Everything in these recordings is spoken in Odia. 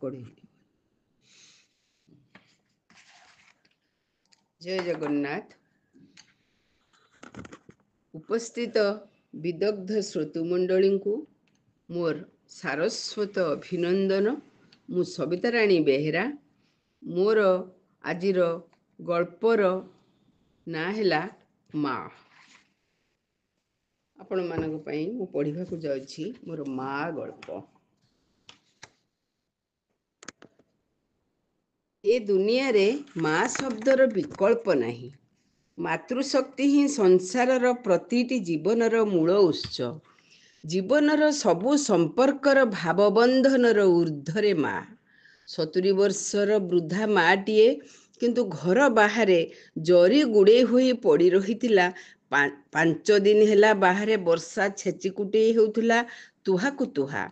କଢ଼େଇ। ଜୟ ଜଗନ୍ନାଥ। ଉପସ୍ଥିତ ବିଦଗ୍ଧ ଶ୍ରୋତୃମଣ୍ଡଳୀଙ୍କୁ ମୋର ସାରସ୍ୱତ ଅଭିନନ୍ଦନ। ମୁଁ ସବିତାରାଣୀ ବେହେରା। ମୋର ଆଜିର ଗଳ୍ପର ନାଁ ହେଲା ମା। ଆପଣମାନଙ୍କ ପାଇଁ ମୁଁ ପଢ଼ିବାକୁ ଯାଉଛି ମୋର ମା ଗଳ୍ପ। ଏ ଦୁନିଆରେ ମା ଶବ୍ଦର ବିକଳ୍ପ ନାହିଁ। ମାତୃଶକ୍ତି ହିଁ ସଂସାରର ପ୍ରତିଟି ଜୀବନର ମୂଳ ଉତ୍ସ। ଜୀବନର ସବୁ ସମ୍ପର୍କର ଭାବବନ୍ଧନର ଊର୍ଦ୍ଧ୍ୱରେ ମା। 70 ବର୍ଷର ବୃଦ୍ଧା ମାଟିଏ, କିନ୍ତୁ ଘର ବାହାରେ ଜରି ଗୁଡ଼େଇ ହୋଇ ପଡ଼ି ରହିଥିଲା। 5 ଦିନ ହେଲା ବାହାରେ ବର୍ଷା ଛେଚିକୁଟେଇ ହେଉଥିଲା ତୁହାକୁ ତୁହା।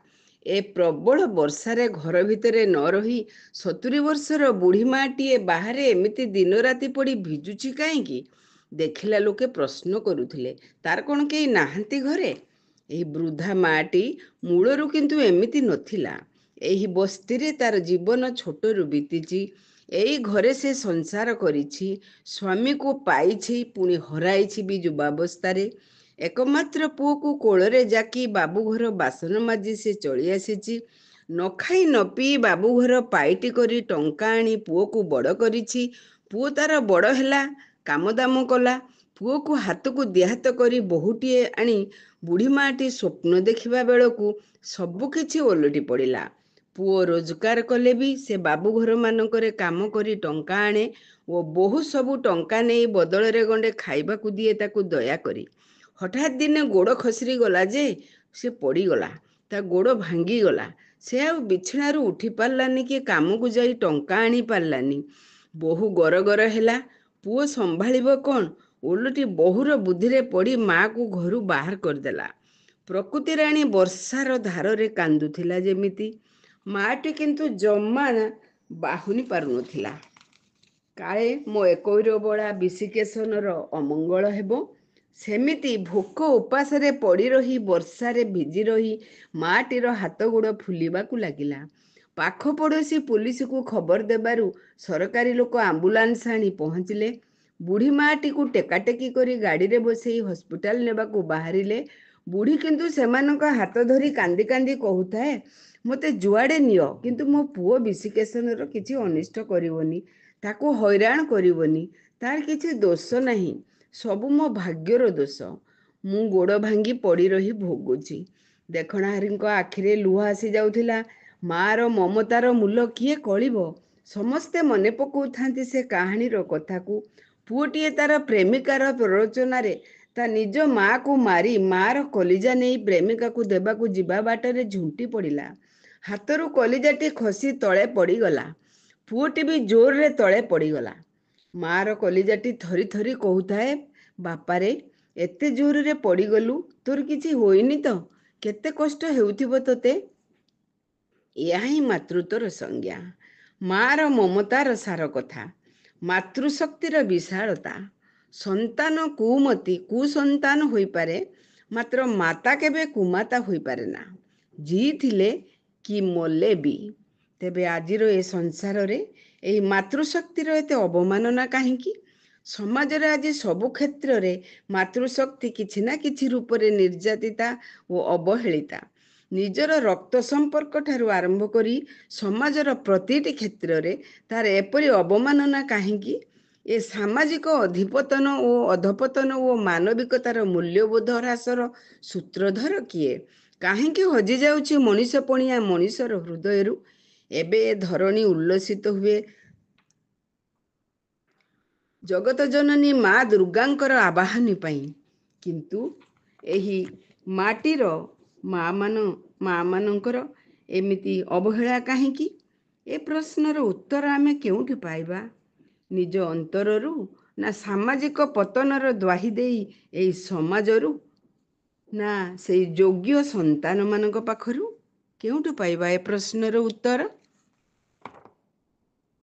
ଏ ପ୍ରବଳ ବର୍ଷାରେ ଘର ଭିତରେ ନ ରହି 70 ବର୍ଷର ବୁଢ଼ୀ ମାଟିଏ ବାହାରେ ଏମିତି ଦିନ ରାତି ପଡ଼ି ଭିଜୁଛି କାହିଁକି? ଦେଖିଲା ଲୋକେ ପ୍ରଶ୍ନ କରୁଥିଲେ, ତାର କ'ଣ କେହି ନାହାନ୍ତି ଘରେ? ଏହି ବୃଦ୍ଧା ମାଟି ମୂଳରୁ କିନ୍ତୁ ଏମିତି ନଥିଲା। ଏହି ବସ୍ତିରେ ତାର ଜୀବନ ଛୋଟରୁ ବିତିଛି। ଏଇ ଘରେ ସେ ସଂସାର କରିଛି। ସ୍ୱାମୀକୁ ପାଇଛି, ପୁଣି ହରାଇଛି ବି ଯୁବାବସ୍ଥାରେ। ଏକମାତ୍ର ପୁଅକୁ କୋଳରେ ଜାକି ବାବୁଘର ବାସନ ମାଜି ସେ ଚଳି ଆସିଛି। ନ ଖାଇ ନ ପିଇ ବାବୁଘର ପାଇଟି କରି ଟଙ୍କା ଆଣି ପୁଅକୁ ବଡ଼ କରିଛି। ପୁଅ ତାର ବଡ଼ ହେଲା, କାମଦାମ କଲା। ପୁଅକୁ ହାତକୁ ଦିହାତ କରି ବୋହୂଟିଏ ଆଣି ବୁଢ଼ୀ ମାଟି ସ୍ୱପ୍ନ ଦେଖିବା ବେଳକୁ ସବୁକିଛି ଓଲଟି ପଡ଼ିଲା। ପୁଅ ରୋଜଗାର କଲେ ବି ସେ ବାବୁଘରମାନଙ୍କରେ କାମ କରି ଟଙ୍କା ଆଣେ ଓ ବୋହୂ ସବୁ ଟଙ୍କା ନେଇ ବଦଳରେ ଗଣ୍ଡେ ଖାଇବାକୁ ଦିଏ ତାକୁ ଦୟାକରି। ହଠାତ୍ ଦିନେ ଗୋଡ଼ ଖସରି ଗଲା ଯେ ସେ ପଡ଼ିଗଲା। ତା ଗୋଡ଼ ଭାଙ୍ଗିଗଲା। ସେ ଆଉ ବିଛଣାରୁ ଉଠି ପାରିଲାନି କି କାମକୁ ଯାଇ ଟଙ୍କା ଆଣି ପାରିଲାନି। ବୋହୂ ଗରଗର ହେଲା। ପୁଅ ସମ୍ଭାଳିବ କ'ଣ? ଓଲଟି ବୋହୂର ବୁଦ୍ଧିରେ ପଡ଼ି ମାକୁ ଘରୁ ବାହାର କରିଦେଲା। ପ୍ରକୃତି ରାଣୀ ବର୍ଷାର ଧାରରେ କାନ୍ଦୁଥିଲା ଯେମିତି। ମାଟି କିନ୍ତୁ ଜମା ବାହୁନି ପାରୁନଥିଲା। କାଳେ ମୋ ଏକୋଇରବଳା ବିଶିକେଶନର ଅମଙ୍ଗଳ ହେବ। ସେମିତି ଭୋକ ଉପାସରେ ପଡ଼ି ରହି ବର୍ଷାରେ ଭିଜି ରହି ମାଟିର ହାତ ଗୋଡ଼ ଫୁଲିବାକୁ ଲାଗିଲା। ପାଖ ପଡ଼ୋଶୀ ପୁଲିସକୁ ଖବର ଦେବାରୁ ସରକାରୀ ଲୋକ ଆମ୍ବୁଲାନ୍ସ ଆଣି ପହଞ୍ଚିଲେ। ବୁଢ଼ୀ ମାଟିକୁ ଟେକାଟେକି କରି ଗାଡ଼ିରେ ବସେଇ ହସ୍ପିଟାଲ ନେବାକୁ ବାହାରିଲେ। ବୁଢ଼ୀ କିନ୍ତୁ ସେମାନଙ୍କ ହାତ ଧରି କାନ୍ଦି କାନ୍ଦି କହୁଥାଏ, ମୋତେ ଯୁଆଡ଼େ ନିଅ, କିନ୍ତୁ ମୋ ପୁଅ ବିଶିକେଶନର କିଛି ଅନିଷ୍ଟ କରିବନି, ତାକୁ ହଇରାଣ କରିବନି। ତାର କିଛି ଦୋଷ ନାହିଁ, ସବୁ ମୋ ଭାଗ୍ୟର ଦୋଷ। ମୁଁ ଗୋଡ଼ ଭାଙ୍ଗି ପଡ଼ି ରହି ଭୋଗୁଛି। ଦେଖଣାହାରୀଙ୍କ ଆଖିରେ ଲୁହ ଆସି ଯାଉଥିଲା। ମାର ମମତାର ମୂଲ କିଏ କଳିବ? ସମସ୍ତେ ମନେ ପକାଉଥାନ୍ତି ସେ କାହାଣୀର କଥାକୁ। ପୁଅଟିଏ ତାର ପ୍ରେମିକାର ପ୍ରରୋଚନାରେ ତା ନିଜ ମାକୁ ମାରି ମାର କଲିଜା ନେଇ ପ୍ରେମିକାକୁ ଦେବାକୁ ଯିବା ବାଟରେ ଝୁଣ୍ଟି ପଡ଼ିଲା। ହାତରୁ କଲିଜାଟି ଖସି ତଳେ ପଡ଼ିଗଲା। ପୁଅଟି ବି ଜୋରରେ ତଳେ ପଡ଼ିଗଲା। ମାର କଲିଜାଟି ଥରି ଥରି କହୁଥାଏ, ବାପାରେ, ଏତେ ଜୋରରେ ପଡ଼ିଗଲୁ, ତୋର କିଛି ହୋଇନି ତ? କେତେ କଷ୍ଟ ହେଉଥିବ ତୋତେ? ଏହା ହିଁ ମାତୃତ୍ୱର ସଂଜ୍ଞା। ମାର ମମତାର ସାର କଥା। ମାତୃଶକ୍ତିର ବିଶାଳତା। ସନ୍ତାନ କୁସନ୍ତାନ ହୋଇପାରେ, ମାତ୍ର ମାତା କେବେ କୁମାତା ହୋଇପାରେ ନା। ଜିଇଥିଲେ କି ମଲେ ବି। ତେବେ ଆଜିର ଏ ସଂସାରରେ ଏହି ମାତୃଶକ୍ତିର ଏତେ ଅବମାନନା କାହିଁକି? ସମାଜରେ ଆଜି ସବୁ କ୍ଷେତ୍ରରେ ମାତୃଶକ୍ତି କିଛି ନା କିଛି ରୂପରେ ନିର୍ଯାତିତା ଓ ଅବହେଳିତା। ନିଜର ରକ୍ତ ସମ୍ପର୍କ ଠାରୁ ଆରମ୍ଭ କରି ସମାଜର ପ୍ରତିଟି କ୍ଷେତ୍ରରେ ତାର ଏପରି ଅବମାନନା କାହିଁକି? ଏ ସାମାଜିକ ଅଧିପତନ ଓ ଅଧପତନ ଓ ମାନବିକତାର ମୂଲ୍ୟବୋଧ ହ୍ରାସର ସୂତ୍ରଧର କିଏ? କାହିଁକି ହଜିଯାଉଛି ମଣିଷ ପଣିଆ ମଣିଷର ହୃଦୟରୁ? ଏବେ ଏ ଧରଣୀ ଉଲ୍ଲସିତ ହୁଏ ଜଗତ ଜନନୀ ମା ଦୁର୍ଗାଙ୍କର ଆବାହନୀ ପାଇଁ। କିନ୍ତୁ ଏହି ମାଟିର ମାମାନଙ୍କର ଏମିତି ଅବହେଳା କାହିଁକି? ଏ ପ୍ରଶ୍ନର ଉତ୍ତର ଆମେ କେଉଁଠି ପାଇବା? ନିଜ ଅନ୍ତରରୁ, ନା ସାମାଜିକ ପତନର ଦ୍ୱାହି ଦେଇ ଏହି ସମାଜରୁ, ନା ସେଇ ଯୋଗ୍ୟ ସନ୍ତାନମାନଙ୍କ ପାଖରୁ? କେଉଁଠୁ ପାଇବା ଏ ପ୍ରଶ୍ନର ଉତ୍ତର?